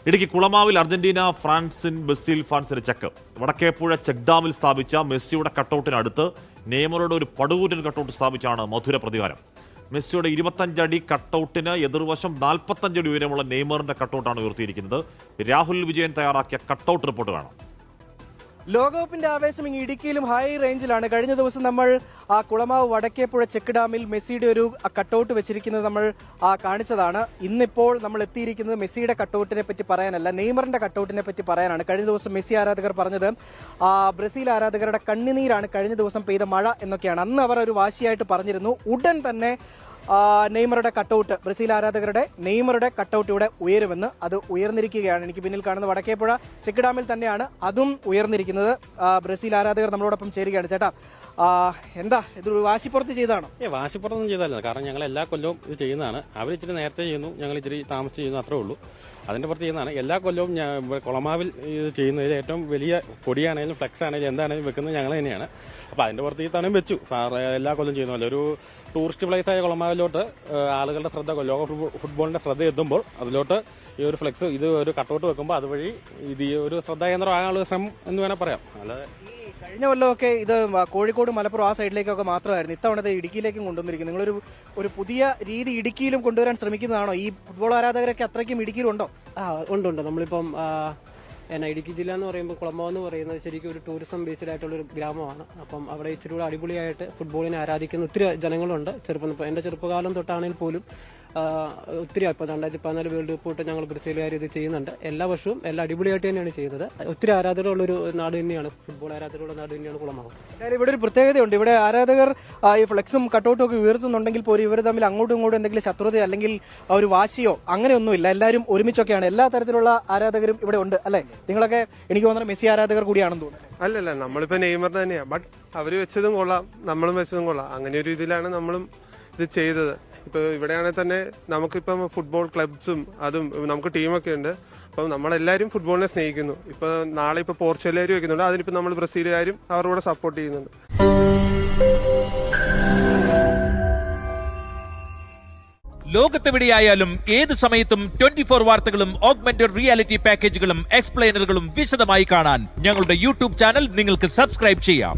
ഇടുക്കി കുളമാവിൽ Argentina Brazil ഫാൻസിന് check. Vadakkepuzha check ഡാമിൽ സ്ഥാപിച്ച മെസ്സിയുടെ കട്ടൌട്ടിനടുത്ത് നെയ്മറുടെ ഒരു പടുകൂറ്റൻ കട്ടൌട്ട് സ്ഥാപിച്ചാണ് മധുര പ്രതികാരം. മെസ്സിയുടെ 25 അടി കട്ടൌട്ടിന് എതിർവശം 45 അടി ഉയരമുള്ള നെയ്മറിന്റെ കട്ടൌട്ടാണ് ഉയർത്തിയിരിക്കുന്നത്. രാഹുൽ വിജയൻ തയ്യാറാക്കിയ കട്ടൌട്ട് റിപ്പോർട്ട് കാണാം. ലോകകപ്പിന്റെ ആവേശം ഇങ്ങ് ഇടുക്കിയിലും ഹൈ റേഞ്ചിലാണ്. കഴിഞ്ഞ ദിവസം നമ്മൾ ആ കുളമാവ് വടക്കേപ്പുഴ ചെക്ക് ഡാമിൽ മെസ്സിയുടെ ഒരു കട്ടൌട്ട് വെച്ചിരിക്കുന്നത് നമ്മൾ കാണിച്ചതാണ്. ഇന്നിപ്പോൾ നമ്മൾ എത്തിയിരിക്കുന്നത് മെസ്സിയുടെ കട്ടൌട്ടിനെ പറ്റി പറയാനല്ല, നെയ്മറിന്റെ കട്ടൌട്ടിനെ പറ്റി പറയാനാണ്. കഴിഞ്ഞ ദിവസം മെസ്സി ആരാധകർ പറഞ്ഞത് ബ്രസീൽ ആരാധകരുടെ കണ്ണുനീരാണ് കഴിഞ്ഞ ദിവസം പെയ്ത മഴ എന്നൊക്കെയാണ്. അന്ന് അവർ ഒരു വാശിയായിട്ട് പറഞ്ഞിരുന്നു ഉടൻ തന്നെ നെയ്മറുടെ കട്ടൌട്ട്, ബ്രസീൽ ആരാധകരുടെ നെയ്മറുടെ കട്ടൌട്ട് ഇവിടെ ഉയരുമെന്ന്. അത് ഉയർന്നിരിക്കുകയാണ്. എനിക്ക് പിന്നിൽ കാണുന്ന വടക്കേപ്പുഴ ചെക്ക് ഡാമിൽ തന്നെയാണ് അതും ഉയർന്നിരിക്കുന്നത്. ബ്രസീൽ ആരാധകർ നമ്മളോടൊപ്പം ചേരുകയാണ്. ചേട്ടാ, എന്താ ഇതൊരു വാശിപ്പുറത്ത് ചെയ്തതാണോ? വാശിപ്പുറത്തൊന്നും ചെയ്തല്ല, കാരണം ഞങ്ങൾ എല്ലാ കൊല്ലവും ഇത് ചെയ്യുന്നതാണ്. അവർ ഇച്ചിരി നേരത്തെ ചെയ്യുന്നു, ഞങ്ങൾ ഇച്ചിരി താമസിച്ച് ചെയ്യുന്നു, അത്രേ ഉള്ളൂ. അതിൻ്റെ പുറത്ത് ചെയ്യുന്നതാണ്. എല്ലാ കൊല്ലവും കുളമാവിൽ ഇത് ചെയ്യുന്നതിൽ ഏറ്റവും വലിയ കൊടിയാണെങ്കിലും ഫ്ലെക്സ് ആണെങ്കിലും എന്താണെങ്കിലും വെക്കുന്നത് ഞങ്ങൾ തന്നെയാണ്. അപ്പോൾ അതിൻ്റെ പുറത്ത് ഈ തവണയും വെച്ചു. എല്ലാ കൊല്ലം ചെയ്യുന്നതല്ല, ഒരു ടൂറിസ്റ്റ് പ്ലേസായ കുളമാവിലോട്ട് ആളുകളുടെ ശ്രദ്ധ, ലോക ഫുട്ബോളിൻ്റെ ശ്രദ്ധ എത്തുമ്പോൾ അതിലോട്ട് ഈ ഒരു ഫ്ലെക്സ്, ഇത് ഒരു കട്ടൗട്ട് വെക്കുമ്പോൾ അതുവഴി ഇത് ഈ ഒരു ശ്രദ്ധാകേന്ദ്രം ആകാനുള്ള ശ്രമം എന്ന് വേണേൽ പറയാം. അല്ലാതെ കഴിഞ്ഞ കൊല്ലമൊക്കെ ഇത് കോഴിക്കോട്, മലപ്പുറം ആ സൈഡിലേക്കൊക്കെ മാത്രമായിരുന്നു. ഇത്തവണ ഇടുക്കിയിലേക്കും കൊണ്ടുവന്നിരിക്കുന്നു. നിങ്ങളൊരു പുതിയ രീതി ഇടുക്കിയിലും കൊണ്ടുവരാൻ ശ്രമിക്കുന്നതാണോ? ഈ ഫുട്ബോൾ ആരാധകരൊക്കെ അത്രയ്ക്കും ഇടുക്കിയിലുണ്ടോ? ഉണ്ട്. നമ്മളിപ്പം ഇടുക്കി ജില്ല എന്ന് പറയുമ്പോൾ കുളമാവ് എന്ന് പറയുന്നത് ശരിക്കും ഒരു ടൂറിസം ബേസ്ഡ് ആയിട്ടുള്ളൊരു ഗ്രാമമാണ്. അപ്പം അവിടെ ഇച്ചിരി കൂടെ അടിപൊളിയായിട്ട് ഫുട്ബോളിനെ ആരാധിക്കുന്ന ഒത്തിരി ജനങ്ങളുണ്ട്. എൻ്റെ ചെറുപ്പകാലം തൊട്ടാണെങ്കിൽ പോലും ഒത്തിരി, ഇപ്പോൾ 2014 വേൾഡ് കപ്പ് തൊട്ട് ഞങ്ങൾ ബ്രസീലുകാർ ഇത് ചെയ്യുന്നുണ്ട്. എല്ലാ വർഷവും എല്ലാം അടിപൊളിയായിട്ട് തന്നെയാണ് ചെയ്യുന്നത്. ഒത്തിരി ആരാധകരുള്ളൊരു നാട് തന്നെയാണ്, ഫുട്ബോൾ ആരാധകരുള്ള നാട് തന്നെയാണ് കുളമാവ്. എന്തായാലും ഇവിടെ ഒരു പ്രത്യേകതയുണ്ട്. ഇവിടെ ആരാധകർ ഈ ഫ്ലെക്സും കട്ടൗട്ടും ഒക്കെ ഉയർത്തുന്നുണ്ടെങ്കിൽ പോലും ഇവർ തമ്മിൽ അങ്ങോട്ടും ഇങ്ങോട്ടും എന്തെങ്കിലും ശത്രുതയോ അല്ലെങ്കിൽ ഒരു വാശിയോ അങ്ങനെയൊന്നുമില്ല. എല്ലാവരും ഒരുമിച്ചൊക്കെയാണ്. എല്ലാ തരത്തിലുള്ള ആരാധകരും ഇവിടെ ഉണ്ട് അല്ലേ? നിങ്ങളൊക്കെ എനിക്ക് തോന്നുന്നത് മെസ്സി ആരാധകർ കൂടിയാണെന്ന് തോന്നുന്നു. അല്ലല്ല, നമ്മളിപ്പോ നെയ്മർ തന്നെയാണ്. ബട്ട് അവര് വെച്ചതും കൊള്ളാം, നമ്മളും വെച്ചതും കൊള്ളാം. അങ്ങനെ ഒരു ഇതിലാണ് നമ്മളും ഇത് ചെയ്തത്. ഇപ്പൊ ഇവിടെയാണെങ്കിൽ തന്നെ നമുക്കിപ്പം ഫുട്ബോൾ ക്ലബ്സും അതും നമുക്ക് ടീമൊക്കെ ഉണ്ട്. അപ്പം നമ്മളെല്ലാവരും ഫുട്ബോളിനെ സ്നേഹിക്കുന്നു. ഇപ്പൊ നാളെ ഇപ്പൊ പോർച്ചുഗലുകാരും വെക്കുന്നുണ്ട്, അതിനിപ്പോ നമ്മൾ ബ്രസീലുകാരും അവരോട് സപ്പോർട്ട് ചെയ്യുന്നുണ്ട്. ലോകത്തെവിടെയായാലും ഏത് സമയത്തും 24 വാർത്തകളും ഓഗ്മെന്റഡ് റിയാലിറ്റി പാക്കേജുകളും എക്സ്പ്ലെയിനറുകളും വിശദമായി കാണാൻ ഞങ്ങളുടെ യൂട്യൂബ് ചാനൽ നിങ്ങൾക്ക് സബ്സ്ക്രൈബ് ചെയ്യാം.